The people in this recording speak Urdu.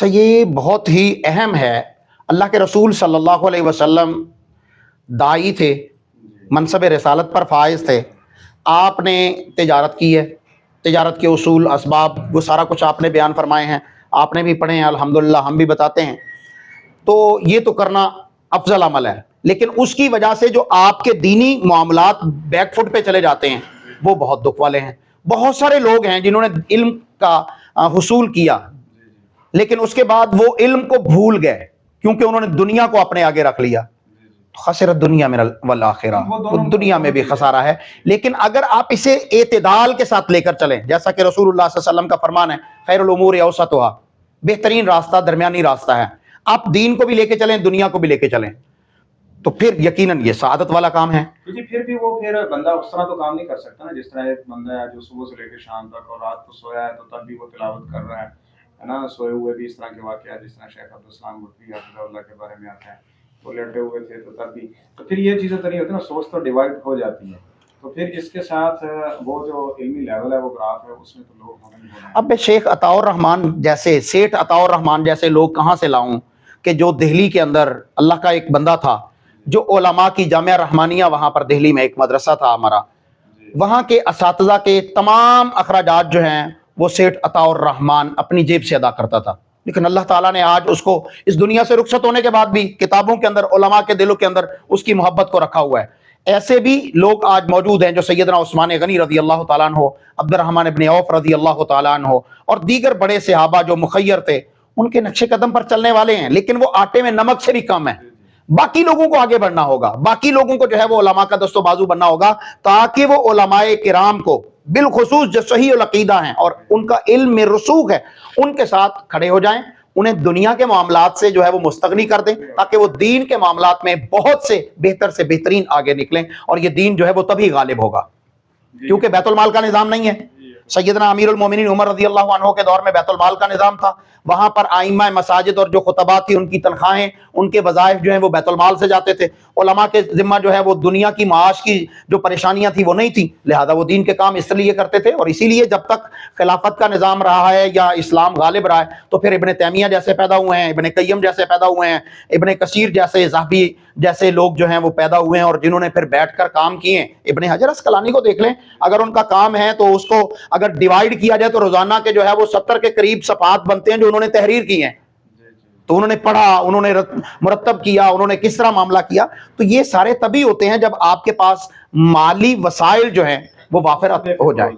تو یہ بہت ہی اہم ہے. اللہ کے رسول صلی اللہ علیہ وسلم داعی تھے، منصب رسالت پر فائز تھے. آپ نے تجارت کی ہے، تجارت کے اصول، اسباب، وہ سارا کچھ آپ نے بیان فرمائے ہیں، آپ نے بھی پڑھے ہیں الحمدللہ، ہم بھی بتاتے ہیں. تو یہ تو کرنا افضل عمل ہے، لیکن اس کی وجہ سے جو آپ کے دینی معاملات بیک فٹ پہ چلے جاتے ہیں وہ بہت دکھ والے ہیں. بہت سارے لوگ ہیں جنہوں نے علم کا حصول کیا لیکن اس کے بعد وہ علم کو بھول گئے کیونکہ انہوں نے دنیا کو اپنے آگے رکھ لیا. خسرت دنیا میں والآخرہ، وہ دنیا میں بھی خسارہ ہے. لیکن اگر آپ اسے اعتدال کے ساتھ لے کر چلیں، جیسا کہ رسول اللہ صلی اللہ علیہ وسلم کا فرمان ہے، خیر الامور اوسطها، بہترین راستہ درمیانی راستہ ہے. آپ دین کو بھی لے کے چلیں، دنیا کو بھی لے کے چلیں، تو پھر یقیناً یہ سعادت والا کام ہے. جی پھر بھی وہ بندہ اس طرح تو کام نہیں کر سکتا نا، جس طرح ایک بندہ ہے جو صبح سے لے کے شام تک اور رات کو سویا ہے تو تب بھی وہ تلاوت کر رہا ہے نا. سوئے ہوئے بھی اس طرح کے واقعات جس طرح شیخ عبدالسلام گھوٹوی حفظہ اللہ کے بارے میں آتا ہے، وہ لیٹے ہوئے تھے تو تب بھی. تو پھر یہ چیزیں تو نہیں ہوتی نا، سوچ تو ڈیوائڈ ہو جاتی ہے. تو پھر اس کے ساتھ وہ جو علمی لیول ہے، وہ گراف ہے، اس میں تو لوگ ہونا ہی ہونا ہے. اب میں شیخ عطاء الرحمان جیسے، سیٹھ عطاء الرحمان جیسے لوگ کہاں سے لاؤں کہ جو دہلی کے اندر اللہ کا ایک بندہ تھا جو علماء کی جامعہ رحمانیہ، وہاں پر دہلی میں ایک مدرسہ تھا ہمارا، وہاں کے اساتذہ کے تمام اخراجات جو ہیں وہ سیٹھ عطاء الرحمان اپنی جیب سے ادا کرتا تھا. لیکن اللہ تعالیٰ نے آج اس کو اس دنیا سے رخصت ہونے کے بعد بھی کتابوں کے اندر، علماء کے دلوں کے اندر اس کی محبت کو رکھا ہوا ہے. ایسے بھی لوگ آج موجود ہیں جو سیدنا عثمان غنی رضی اللہ تعالیٰ عنہ، عبد الرحمن ابن عوف رضی اللہ تعالیٰ عنہ اور دیگر بڑے صحابہ جو مخیر تھے، ان کے نقش قدم پر چلنے والے ہیں. لیکن وہ آٹے میں نمک سے بھی کم ہے. باقی لوگوں کو آگے بڑھنا ہوگا، باقی لوگوں کو جو ہے وہ علماء کا دست و بازو بننا ہوگا تاکہ وہ علماء کرام کو، بالخصوص جو صحیح العقیدہ ہیں اور ان کا علم میں رسوخ ہے، ان کے ساتھ کھڑے ہو جائیں، انہیں دنیا کے معاملات سے جو ہے وہ مستغنی کر دیں تاکہ وہ دین کے معاملات میں بہت سے بہتر سے بہترین آگے نکلیں. اور یہ دین جو ہے وہ تبھی غالب ہوگا کیونکہ بیت المال کا نظام نہیں ہے. سیدنا امیر المومنین عمر رضی اللہ عنہ کے دور میں بیت المال کا نظام تھا. وہاں پر ائمہ مساجد اور جو خطبہ تھی، ان کی تنخواہیں، ان کے وظائف جو ہیں وہ بیت المال سے جاتے تھے. علماء کے ذمہ جو ہے وہ دنیا کی معاش کی جو پریشانیاں تھیں وہ نہیں تھیں، لہذا وہ دین کے کام اس لیے کرتے تھے. اور اسی لیے جب تک خلافت کا نظام رہا ہے یا اسلام غالب رہا ہے تو پھر ابن تیمیہ جیسے پیدا ہوئے ہیں، ابن قیم جیسے پیدا ہوئے ہیں، ابن کثیر جیسے، ذہبی جیسے لوگ جو ہیں وہ پیدا ہوئے ہیں اور جنہوں نے پھر بیٹھ کر کام کیے. ابن حجر اسقلانی کو دیکھ لیں، اگر ان کا کام ہے تو اس کو اگر ڈیوائیڈ کیا جائے تو روزانہ کے جو ہے وہ 70 کے قریب صفحات بنتے ہیں جو انہوں نے تحریر کی ہیں. تو انہوں نے پڑھا، انہوں نے مرتب کیا، انہوں نے کس طرح معاملہ کیا. تو یہ سارے تبھی ہوتے ہیں جب آپ کے پاس مالی وسائل جو ہیں وہ وافر ہو جائیں.